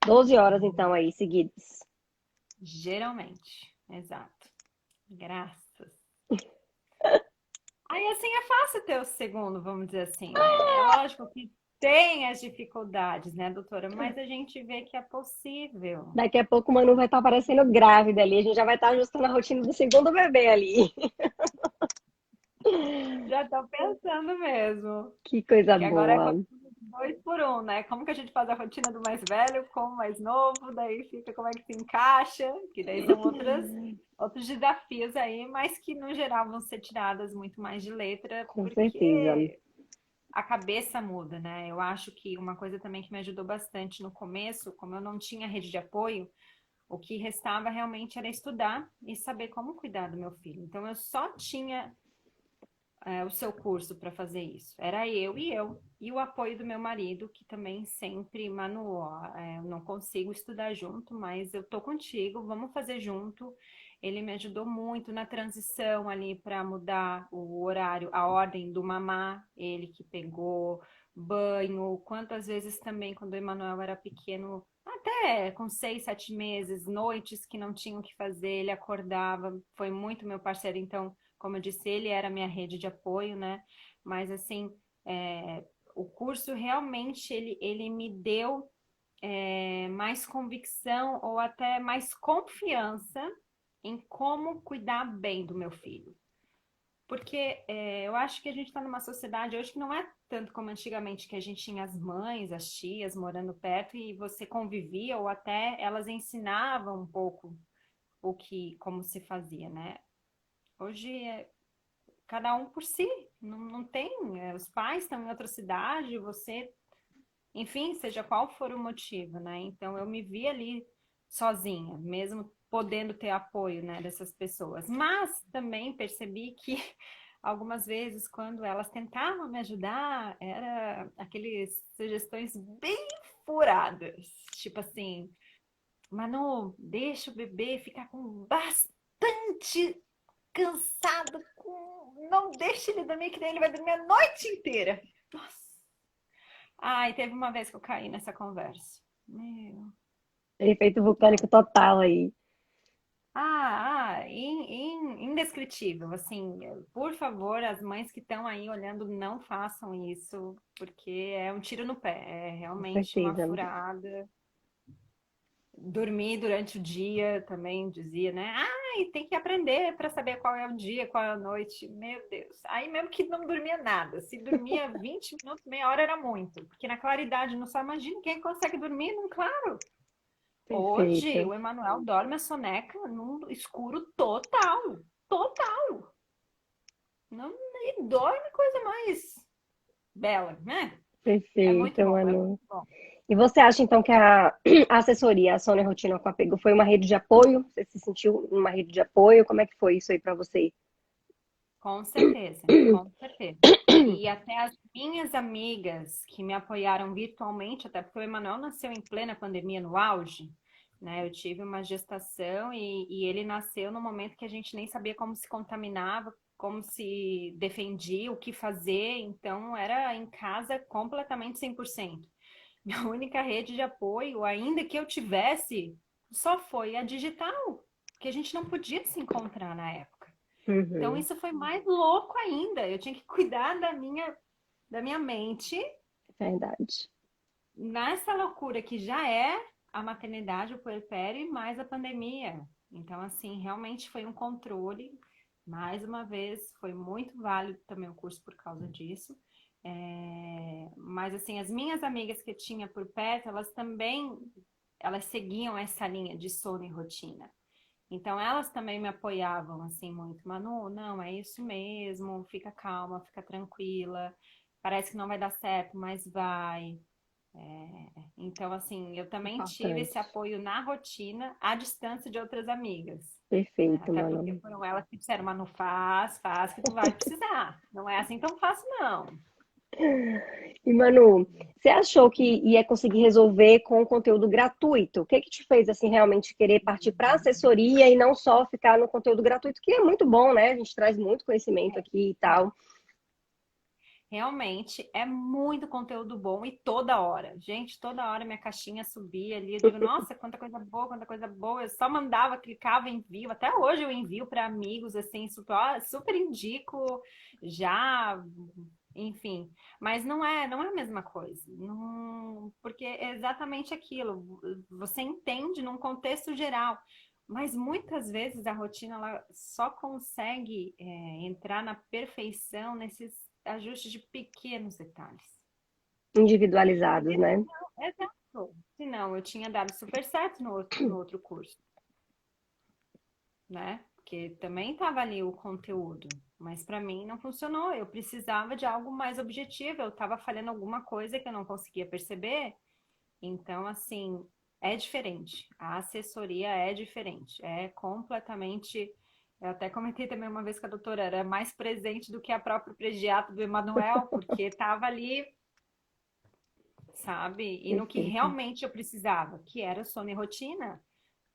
12 horas então aí seguidas. Geralmente, exato. Graças. Aí assim é fácil ter o segundo, vamos dizer assim, né? É lógico que tem as dificuldades, né, doutora? Mas a gente vê que é possível. Daqui a pouco o Manu vai estar aparecendo grávida ali. A gente já vai estar ajustando a rotina do segundo bebê ali. Já estou pensando mesmo. Que coisa Que agora é boa. rotina de 2 por 1, né? Como que a gente faz a rotina do mais velho com o mais novo? Daí fica como é que se encaixa? Que daí são outros desafios aí, mas que no geral vão ser tiradas muito mais de letra, Com certeza. porque a cabeça muda, né? Eu acho que uma coisa também que me ajudou bastante no começo, como eu não tinha rede de apoio, o que restava realmente era estudar e saber como cuidar do meu filho. Então eu só tinha o seu curso para fazer isso. Era eu e eu. E o apoio do meu marido, que também sempre, Manu, eu não consigo estudar junto, mas eu tô contigo, vamos fazer junto. Ele me ajudou muito na transição ali para mudar o horário, a ordem do mamar, ele que pegou banho, quantas vezes também quando o Emanuel era pequeno, até com 6, 7 meses, noites que não tinham o que fazer, ele acordava, foi muito meu parceiro, então como eu disse, ele era a minha rede de apoio, né? Mas, assim, o curso realmente, ele me deu mais convicção ou até mais confiança em como cuidar bem do meu filho. Porque eu acho que a gente está numa sociedade hoje que não é tanto como antigamente, que a gente tinha as mães, as tias morando perto e você convivia ou até elas ensinavam um pouco como se fazia, né? Hoje cada um por si, não tem. Os pais estão em outra cidade, você, enfim, seja qual for o motivo, né? Então eu me vi ali sozinha, mesmo podendo ter apoio, né, dessas pessoas. Mas também percebi que algumas vezes, quando elas tentavam me ajudar, era aqueles sugestões bem furadas, tipo assim, Manu, deixa o bebê ficar com bastante cansado, não deixe ele dormir, que nem ele vai dormir a noite inteira. Nossa. Ai, teve uma vez que eu caí nessa conversa. Meu. Efeito vulcânico total aí. Indescritível. Assim, por favor, as mães que estão aí olhando, não façam isso, porque é um tiro no pé. É Com realmente uma certeza. furada. Dormir durante o dia também dizia, né? E tem que aprender para saber qual é o dia, qual é a noite. Meu Deus. Aí mesmo que não dormia nada. Se dormia 20 minutos, meia hora era muito. Porque na claridade, não só imagina quem consegue dormir num claro. Hoje, Perfeito. o Emanuel dorme a soneca num escuro total. Total. Não, e dorme coisa mais bela, né? É Perfeito, muito bom, é muito Manu. bom. E você acha, então, que a assessoria, a Sônia Rotina com Apego, foi uma rede de apoio? Você se sentiu uma rede de apoio? Como é que foi isso aí para você? Com certeza, com certeza. E até as minhas amigas que me apoiaram virtualmente, até porque o Emanuel nasceu em plena pandemia, no auge, né? Eu tive uma gestação e ele nasceu no momento que a gente nem sabia como se contaminava, como se defendia, o que fazer. Então, era em casa completamente 100%. Minha única rede de apoio, ainda que eu tivesse, só foi a digital, que a gente não podia se encontrar na época. Então, Uhum, isso foi mais louco ainda. Eu tinha que cuidar da minha mente verdade. nessa loucura que já é a maternidade, o puerpério e mais a pandemia. Então, assim, realmente foi um controle. Mais uma vez, foi muito válido também o curso por causa disso. Mas, assim, as minhas amigas que eu tinha por perto, elas também, elas seguiam essa linha de sono e rotina. Então elas também me apoiavam assim muito, Manu, não, é isso mesmo, fica calma, fica tranquila, parece que não vai dar certo, mas vai. Então, assim, eu também tive esse Importante. apoio na rotina, à distância de outras amigas, né? Perfeito, Até porque Manu. foram elas que disseram, Manu, faz que tu vai precisar. Não é assim tão fácil, não. E, Manu, você achou que ia conseguir resolver com o conteúdo gratuito? O que que te fez, assim, realmente querer partir para assessoria e não só ficar no conteúdo gratuito, que é muito bom, né? A gente traz muito conhecimento aqui e tal. Realmente é muito conteúdo bom e toda hora. Gente, toda hora minha caixinha subia ali. Eu digo, nossa, quanta coisa boa, quanta coisa boa. Eu só mandava, clicava, envio. Até hoje eu envio para amigos, assim, super, ó, super indico já, enfim. Mas não é a mesma coisa. Não, porque é exatamente aquilo. Você entende num contexto geral. Mas muitas vezes a rotina ela só consegue entrar na perfeição nesses ajustes de pequenos detalhes. Individualizados, Porque né? senão, exato. Senão eu tinha dado super certo no outro curso, né? Porque também estava ali o conteúdo, mas para mim não funcionou. Eu precisava de algo mais objetivo. Eu estava falhando alguma coisa que eu não conseguia perceber. Então, assim, é diferente. A assessoria é diferente. É completamente. Eu até comentei também uma vez com a doutora, era mais presente do que a própria pediatra do Emanuel, porque estava ali, sabe? E no que Perfeito. realmente eu precisava, que era sono e rotina.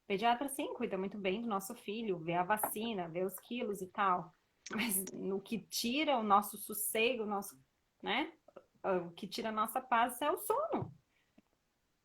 O pediatra, sim, cuida muito bem do nosso filho, vê a vacina, vê os quilos e tal. Mas no que tira o nosso sossego, o nosso, né? O que tira a nossa paz é o sono.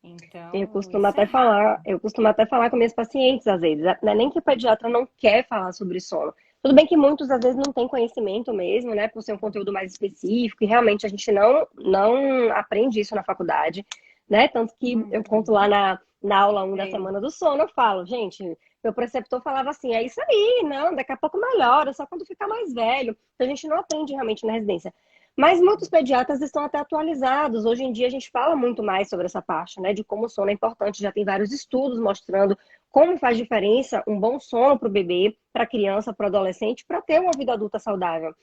Então, isso é raro. Eu costumo até falar com minhas pacientes, às vezes, não é nem que o pediatra não quer falar sobre sono. Tudo bem que muitos, às vezes, não têm conhecimento mesmo, né, por ser um conteúdo mais específico, e realmente a gente não aprende isso na faculdade, né? Tanto que eu conto lá Uhum. na aula um da Sei. semana do sono, eu falo, gente, meu preceptor falava assim, é isso aí, não, daqui a pouco melhora, só quando ficar mais velho. Então, a gente não aprende realmente na residência. Mas muitos pediatras estão até atualizados. Hoje em dia a gente fala muito mais sobre essa parte, né? De como o sono é importante. Já tem vários estudos mostrando como faz diferença um bom sono para o bebê, para a criança, para o adolescente, para ter uma vida adulta saudável.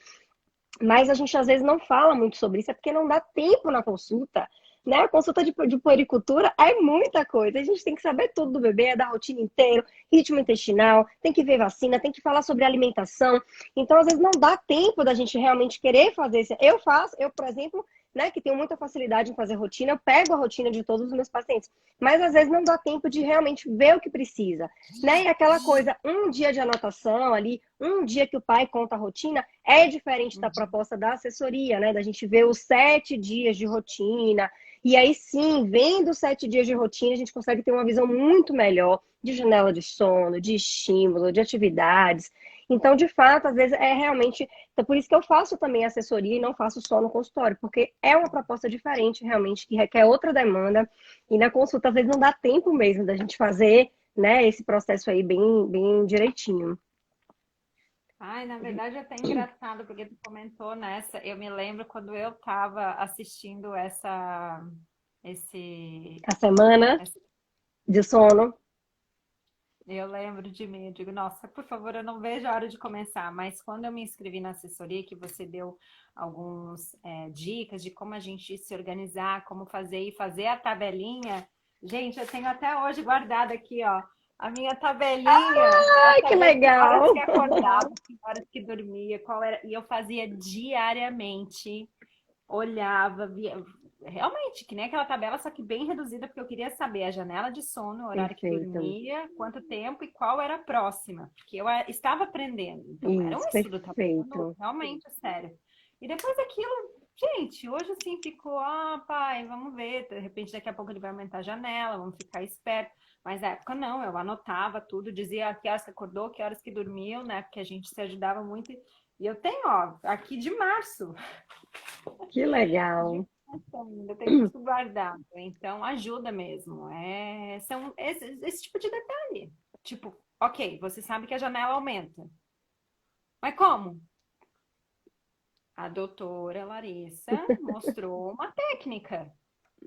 Mas a gente às vezes não fala muito sobre isso, é porque não dá tempo na consulta. Né? A consulta de puericultura é muita coisa. A gente tem que saber tudo do bebê, é da rotina inteira, ritmo intestinal, tem que ver vacina, tem que falar sobre alimentação. Então, às vezes, não dá tempo da gente realmente querer fazer isso. Eu faço, eu, por exemplo, né, que tenho muita facilidade em fazer rotina, eu pego a rotina de todos os meus pacientes. Mas às vezes não dá tempo de realmente ver o que precisa. Né? E aquela coisa, um dia de anotação ali, um dia que o pai conta a rotina, é diferente da Uhum. proposta da assessoria, né? Da gente ver os 7 dias de rotina. E aí sim, vendo os 7 dias de rotina, a gente consegue ter uma visão muito melhor de janela de sono, de estímulo, de atividades. Então, de fato, às vezes é realmente. Então, por isso que eu faço também assessoria e não faço só no consultório, porque é uma proposta diferente, realmente, que requer outra demanda. E na consulta, às vezes, não dá tempo mesmo da gente fazer, né, esse processo aí bem, bem direitinho. Ai, na verdade é até engraçado, porque tu comentou nessa. Eu me lembro quando eu estava assistindo esse, A semana essa- de sono. eu lembro de mim, eu digo, nossa, por favor, eu não vejo a hora de começar. Mas quando eu me inscrevi na assessoria, que você deu alguns dicas de como a gente se organizar, como fazer e fazer a tabelinha, gente, eu tenho até hoje guardado aqui, ó, a minha tabelinha para Ai, que saber que horas legal! que acordava, que horas que dormia, qual era, e eu fazia diariamente, olhava, via, realmente, que nem aquela tabela, só que bem reduzida, porque eu queria saber a janela de sono, o horário que Perfeito. dormia, quanto tempo e qual era a próxima, porque eu estava aprendendo. Então, era um Isso, estudo, estava falando perfeito. realmente sério. E depois aquilo, gente, hoje assim ficou, pai, vamos ver, de repente daqui a pouco ele vai aumentar a janela, vamos ficar esperto. Mas na época não, eu anotava tudo, dizia que horas que acordou, que horas que dormiu, né? Porque a gente se ajudava muito. E eu tenho, ó, aqui de março. Que legal. Ainda tem tudo guardado, então ajuda mesmo. São esse tipo de detalhe. Tipo, ok, você sabe que a janela aumenta. Mas como? A doutora Larissa mostrou uma técnica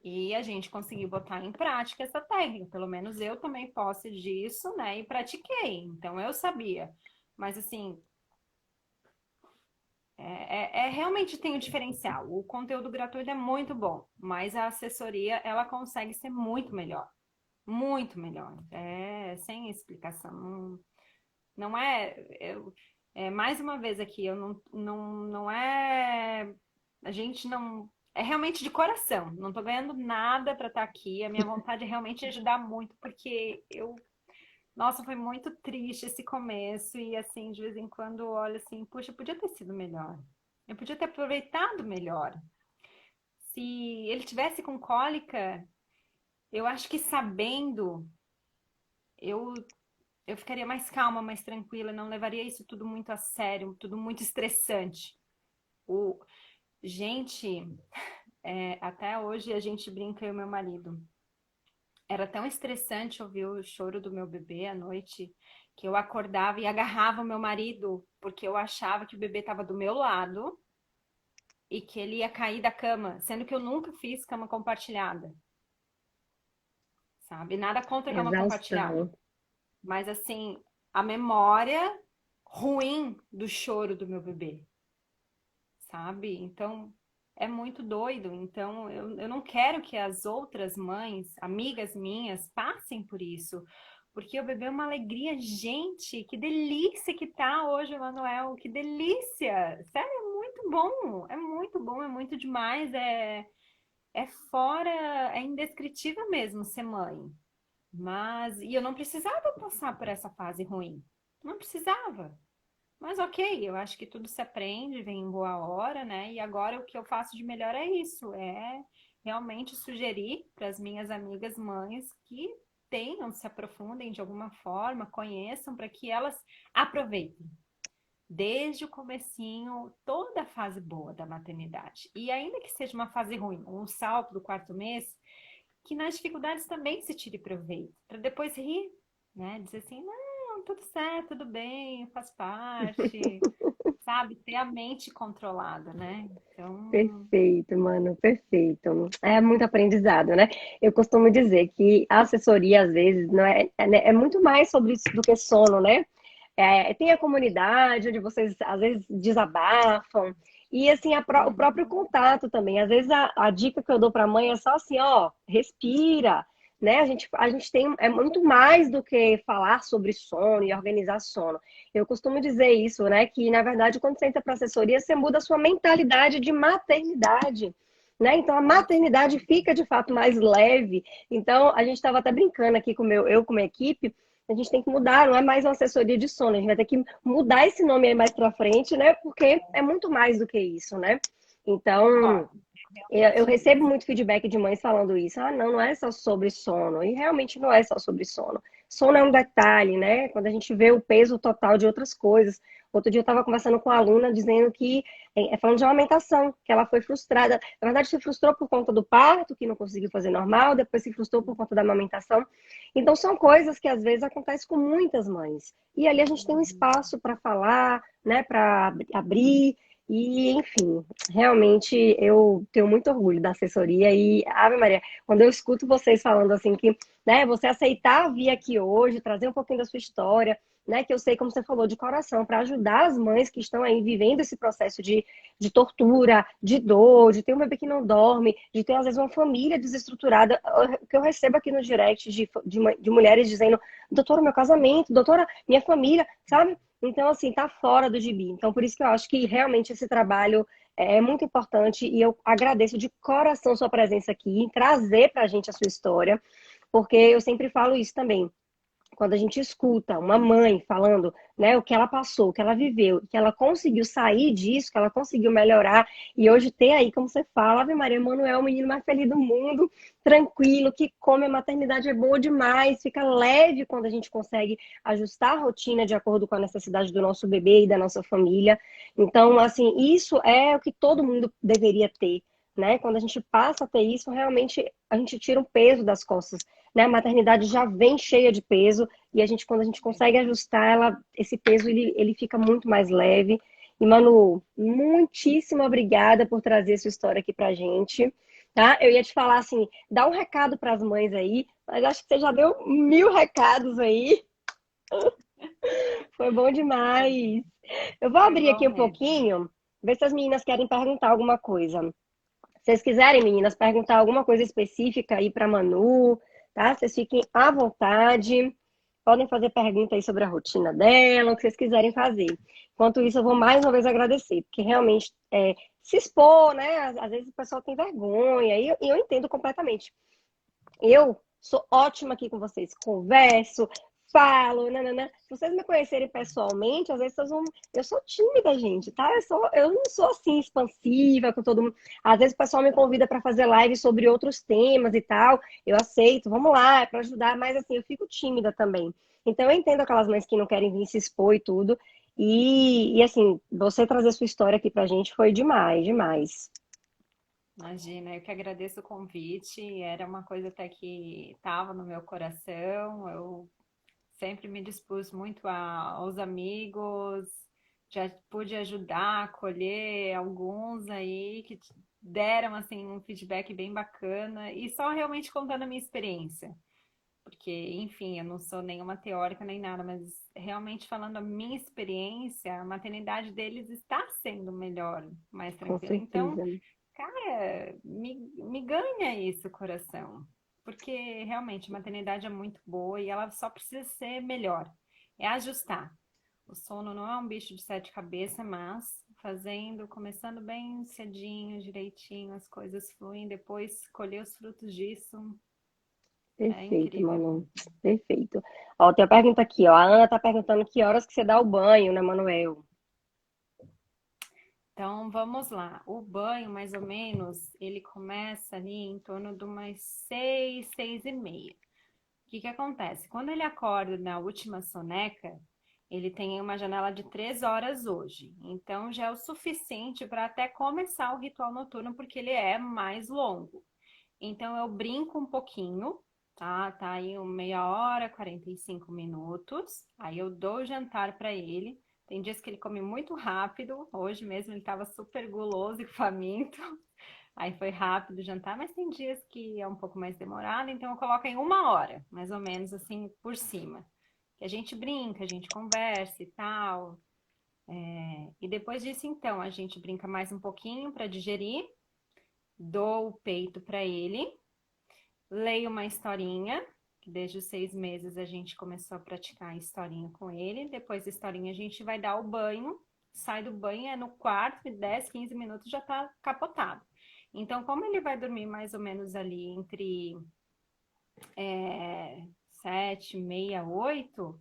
e a gente conseguiu botar em prática essa técnica. Pelo menos eu tomei posse disso, né? E pratiquei. Então eu sabia. Mas assim, realmente tem um diferencial. O conteúdo gratuito é muito bom, mas a assessoria ela consegue ser muito melhor. Muito melhor. Sem explicação. Não, não é. Mais uma vez aqui, eu não é. A gente não. É realmente de coração. Não tô ganhando nada para estar aqui. A minha vontade é realmente ajudar muito, porque eu. Nossa, foi muito triste esse começo. E assim, de vez em quando eu olho assim, puxa, podia ter sido melhor. Eu podia ter aproveitado melhor. Se ele tivesse com cólica, eu acho que sabendo, eu eu ficaria mais calma, mais tranquila, não levaria isso tudo muito a sério, tudo muito estressante. O, gente, até hoje a gente brinca, eu e meu marido. Era tão estressante ouvir o choro do meu bebê à noite que eu acordava e agarrava o meu marido, porque eu achava que o bebê estava do meu lado e que ele ia cair da cama, sendo que eu nunca fiz cama compartilhada, sabe? Nada contra a cama compartilhada. Exaustão. Mas assim, a memória ruim do choro do meu bebê, sabe? Então é muito doido. Então eu não quero que as outras mães, amigas minhas, passem por isso. Porque o bebê é uma alegria, gente, que delícia que tá hoje, Manuel, que delícia! Sério, é muito bom, é muito bom, é muito demais, é fora, é indescritível mesmo ser mãe. E eu não precisava passar por essa fase ruim. Não precisava. Mas ok, eu acho que tudo se aprende, vem em boa hora, né? E agora o que eu faço de melhor é isso, é realmente sugerir para as minhas amigas mães que tenham, se aprofundem de alguma forma, conheçam, para que elas aproveitem desde o comecinho toda a fase boa da maternidade. E ainda que seja uma fase ruim, um salto do quarto mês, que nas dificuldades também se tire proveito, para depois rir, né? Dizer assim, não, tudo certo, tudo bem, faz parte, sabe? Ter a mente controlada, né? Então, Perfeito, mano, perfeito. É muito aprendizado, né? Eu costumo dizer que a assessoria, às vezes, não é muito mais sobre isso do que sono, né? Tem a comunidade onde vocês, às vezes, desabafam. E, assim, o próprio contato também. Às vezes, a dica que eu dou para a mãe é só assim, ó, respira, né? A gente tem, é muito mais do que falar sobre sono e organizar sono. Eu costumo dizer isso, né? Que, na verdade, quando você entra para assessoria, você muda a sua mentalidade de maternidade. Né? Então a maternidade fica de fato mais leve. Então a gente estava até brincando aqui com a minha equipe, a gente tem que mudar, não é mais uma assessoria de sono, a gente vai ter que mudar esse nome aí mais para frente, né? Porque é muito mais do que isso, né? Então, concordo. Eu recebo muito feedback de mães falando isso. Ah, não, não é só sobre sono. E realmente não é só sobre sono. Sono é um detalhe, né? Quando a gente vê o peso total de outras coisas. Outro dia eu estava conversando com uma aluna dizendo que, falando de amamentação, que ela foi frustrada. Na verdade, se frustrou por conta do parto, que não conseguiu fazer normal, depois se frustrou por conta da amamentação. Então, são coisas que às vezes acontecem com muitas mães. E ali a gente tem um espaço para falar, né? Para abrir. E, enfim, realmente eu tenho muito orgulho da assessoria e, Ave Maria, quando eu escuto vocês falando assim que, né, você aceitar vir aqui hoje, trazer um pouquinho da sua história, né, que eu sei, como você falou, de coração, para ajudar as mães que estão aí vivendo esse processo de tortura, de dor, de ter um bebê que não dorme, de ter, às vezes, uma família desestruturada, que eu recebo aqui no direct de mulheres dizendo, doutora, meu casamento, doutora, minha família, sabe? Então, assim, tá fora do gibi. Então, por isso que eu acho que realmente esse trabalho é muito importante e eu agradeço de coração sua presença aqui, em trazer pra gente a sua história, porque eu sempre falo isso também. Quando a gente escuta uma mãe falando, né, o que ela passou, o que ela viveu, que ela conseguiu sair disso, que ela conseguiu melhorar, e hoje ter aí, como você fala, Ave Maria, Manuel, o menino mais feliz do mundo, tranquilo, que come, a maternidade é boa demais, fica leve quando a gente consegue ajustar a rotina de acordo com a necessidade do nosso bebê e da nossa família. Então, assim, isso é o que todo mundo deveria ter, né? Quando a gente passa a ter isso, realmente a gente tira um peso das costas, né? A maternidade já vem cheia de peso e quando a gente consegue ajustar ela, esse peso ele fica muito mais leve. E Manu, muitíssimo obrigada por trazer sua história aqui pra gente, tá? Eu ia te falar assim, dá um recado para as mães aí, mas acho que você já deu 1000 recados aí. Foi bom demais. Eu vou Foi abrir aqui bom um mesmo. pouquinho, ver se as meninas querem perguntar alguma coisa. Se vocês quiserem, meninas, perguntar alguma coisa específica aí para Manu, tá? Vocês fiquem à vontade. Podem fazer pergunta aí sobre a rotina dela, o que vocês quiserem fazer. Enquanto isso, eu vou mais uma vez agradecer, porque realmente se expor, né? Às vezes o pessoal tem vergonha, e eu entendo completamente. Eu sou ótima aqui com vocês, converso, falo, nananã. Se vocês me conhecerem pessoalmente, às vezes vocês vão. Eu sou tímida, gente, tá? Eu não sou assim expansiva com todo mundo. Às vezes o pessoal me convida para fazer live sobre outros temas e tal. Eu aceito, vamos lá, é para ajudar, mas assim, eu fico tímida também. Então eu entendo aquelas mães que não querem vir se expor e tudo. E assim, você trazer sua história aqui pra gente foi demais, demais. Imagina, eu que agradeço o convite. Era uma coisa até que estava no meu coração. Eu sempre me dispus muito aos amigos, já pude ajudar, acolher alguns aí que deram assim um feedback bem bacana e só realmente contando a minha experiência. Porque, enfim, eu não sou nenhuma teórica nem nada, mas realmente falando a minha experiência, a maternidade deles está sendo melhor, mais Com tranquila. Então, certeza. cara, me ganha isso, coração. Porque realmente a maternidade é muito boa e ela só precisa ser melhor. É ajustar. O sono não é um bicho de sete cabeças, mas fazendo, começando bem cedinho, direitinho, as coisas fluem, depois colher os frutos disso é Perfeito, incrível. Manu. Perfeito. Ó, tem uma pergunta aqui, ó. A Ana tá perguntando que horas que você dá o banho, né, Manuel? Então, vamos lá. O banho, mais ou menos, ele começa ali em torno de umas 6, 6:30. O que que acontece? Quando ele acorda na última soneca, ele tem uma janela de 3 horas hoje. Então, já é o suficiente para até começar o ritual noturno, porque ele é mais longo. Então, eu brinco um pouquinho, tá? Tá aí meia hora, 45 minutos. Aí eu dou o jantar para ele. Tem dias que ele come muito rápido. Hoje mesmo ele estava super guloso e faminto. Aí foi rápido o jantar, mas tem dias que é um pouco mais demorado, então eu coloco em 1 hora, mais ou menos assim, por cima. Que a gente brinca, a gente conversa e tal. E depois disso, então, a gente brinca mais um pouquinho para digerir, dou o peito para ele, leio uma historinha, que desde os 6 meses a gente começou a praticar a historinha com ele. Depois da historinha a gente vai dar o banho, sai do banho, é no quarto, 10, 15 minutos já tá capotado. Então, como ele vai dormir mais ou menos ali entre 7:30, 8,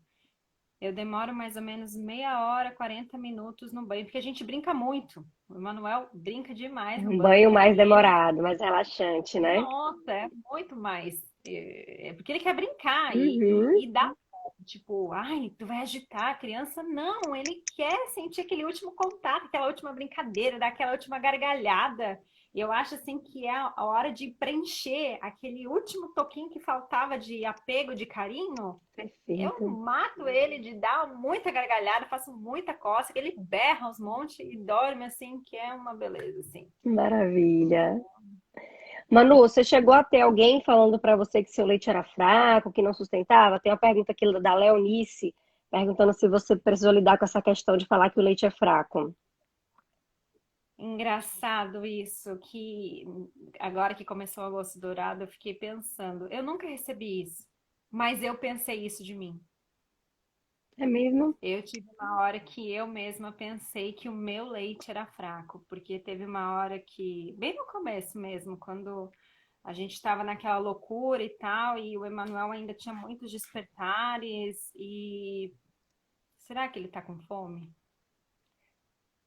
eu demoro mais ou menos meia hora, 40 minutos no banho, porque a gente brinca muito. O Emanuel brinca demais no Um banho banho mais e demorado, mais relaxante, né? nossa, é muito mais. É porque ele quer brincar Uhum. e dá, tipo, ai, tu vai agitar a criança? Não, ele quer sentir aquele último contato, aquela última brincadeira, dar aquela última gargalhada. E eu acho assim que é a hora de preencher aquele último toquinho que faltava de apego, de carinho. Eu Perfeito. mato ele de dar muita gargalhada, faço muita cócega, ele berra uns montes e dorme assim, que é uma beleza, assim. Maravilha. Manu, você chegou a ter alguém falando para você que seu leite era fraco, que não sustentava? Tem uma pergunta aqui da Leonice, perguntando se você precisou lidar com essa questão de falar que o leite é fraco. Engraçado isso, que agora que começou o agosto dourado, eu fiquei pensando, eu nunca recebi isso, mas eu pensei isso de mim. É mesmo? Eu tive uma hora que eu mesma pensei que o meu leite era fraco, porque teve uma hora que, bem no começo mesmo, quando a gente estava naquela loucura e tal, e o Emanuel ainda tinha muitos despertares, e será que ele tá com fome?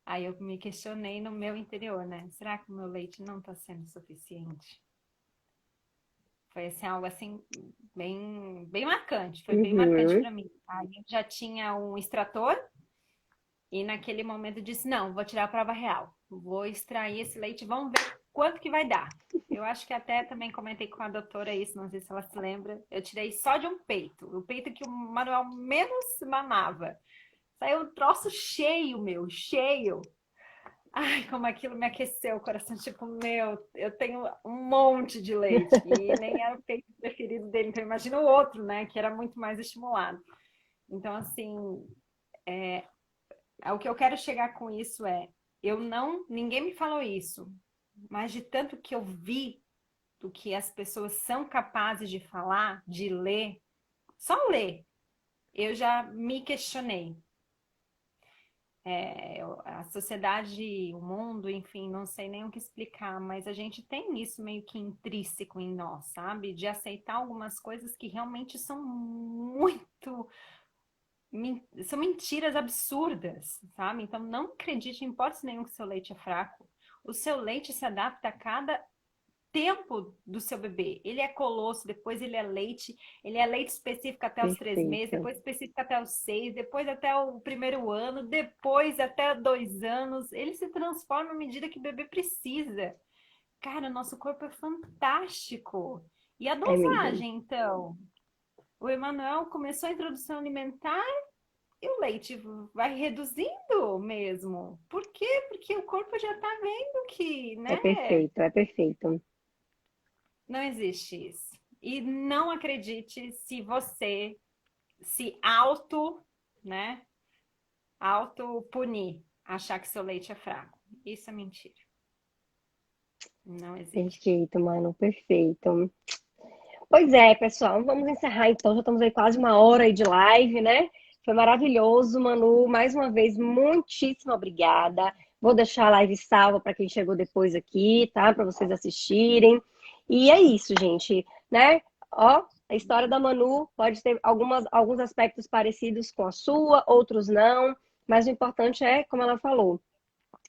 Aí eu me questionei no meu interior, né? Será que o meu leite não tá sendo suficiente? Foi assim, algo assim bem marcante, foi bem marcante Uhum. para mim. Aí eu já tinha um extrator e naquele momento eu disse: "Não, vou tirar a prova real. Vou extrair esse leite, vamos ver quanto que vai dar". Eu acho que até também comentei com a doutora isso, não sei se ela se lembra. Eu tirei só de um peito, o peito que o Manuel menos mamava. Saiu um troço cheio, meu, cheio. Ai, como aquilo me aqueceu o coração. Tipo, meu, eu tenho um monte de leite. E nem era o peito preferido dele. Então, imagina o outro, né? Que era muito mais estimulado. Então, assim, o que eu quero chegar com isso é: eu não. Ninguém me falou isso. Mas de tanto que eu vi do que as pessoas são capazes de falar, de ler, só ler, eu já me questionei. A sociedade, o mundo, enfim, não sei nem o que explicar, mas a gente tem isso meio que intrínseco em nós, sabe? De aceitar algumas coisas que realmente são muito, são mentiras absurdas, sabe? Então não acredite em hipótese nenhuma que seu leite é fraco. O seu leite se adapta a cada tempo do seu bebê. Ele é colosso, depois ele é leite específico até os 3 meses, Perfeito. depois específico até os 6, depois até o primeiro ano, depois até 2 anos. Ele se transforma à medida que o bebê precisa. Cara, o nosso corpo é fantástico. E a É mesmo. dosagem, então? O Emanuel começou a introdução alimentar e o leite vai reduzindo mesmo. Por quê? Porque o corpo já tá vendo que, É né? perfeito, é perfeito. Não existe isso. E não acredite se você se auto, né, auto punir, achar que seu leite é fraco. Isso é mentira. Não existe. Perfeito, mano, perfeito. Pois é, pessoal, vamos encerrar então. Já estamos aí quase uma hora aí de live, né? Foi maravilhoso, Manu. Mais uma vez, muitíssimo obrigada. Vou deixar a live salva para quem chegou depois aqui, tá? Para vocês assistirem. E é isso, gente, né? Ó, a história da Manu pode ter alguns aspectos parecidos com a sua, outros não, mas o importante é, como ela falou,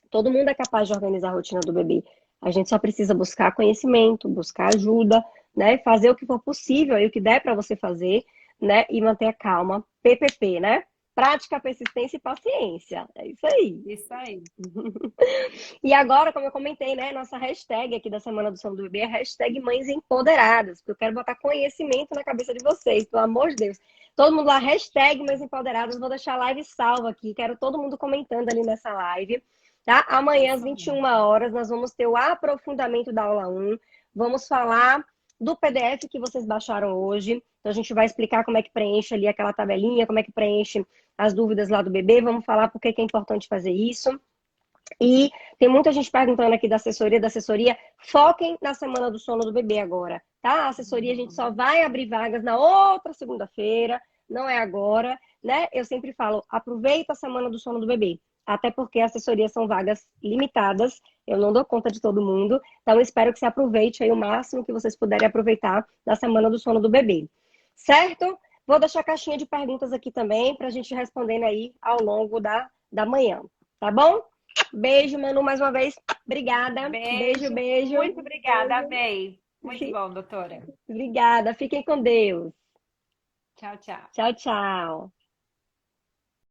todo mundo é capaz de organizar a rotina do bebê. A gente só precisa buscar conhecimento, buscar ajuda, né? Fazer o que for possível e o que der para você fazer, né? E manter a calma. PPP, né? Prática, persistência e paciência. É isso aí. Isso aí. E agora, como eu comentei, né? Nossa hashtag aqui da Semana do Sono do Bebê é hashtag Mães Empoderadas, porque eu quero botar conhecimento na cabeça de vocês, pelo amor de Deus. Todo mundo lá, hashtag Mães Empoderadas, vou deixar a live salva aqui, quero todo mundo comentando ali nessa live. Tá? Amanhã, às Isso 21 mesmo. horas, nós vamos ter o aprofundamento da aula 1. Vamos falar do PDF que vocês baixaram hoje. Então, a gente vai explicar como é que preenche ali aquela tabelinha, como é que preenche as dúvidas lá do bebê. Vamos falar por que é importante fazer isso. E tem muita gente perguntando aqui da assessoria. Foquem na semana do sono do bebê agora, tá? A assessoria a gente só vai abrir vagas na outra segunda-feira, não é agora, né? Eu sempre falo, aproveita a semana do sono do bebê. Até porque as assessorias são vagas limitadas, eu não dou conta de todo mundo, então eu espero que você aproveite aí o máximo que vocês puderem aproveitar na semana do sono do bebê. Certo? Vou deixar a caixinha de perguntas aqui também para a gente respondendo aí ao longo da manhã, tá bom? Beijo, Manu, mais uma vez. Obrigada. Beijo, Beijo, beijo. muito obrigada, Beijo. amei. Muito bom, doutora. Obrigada. Fiquem com Deus. Tchau, tchau. Tchau, tchau.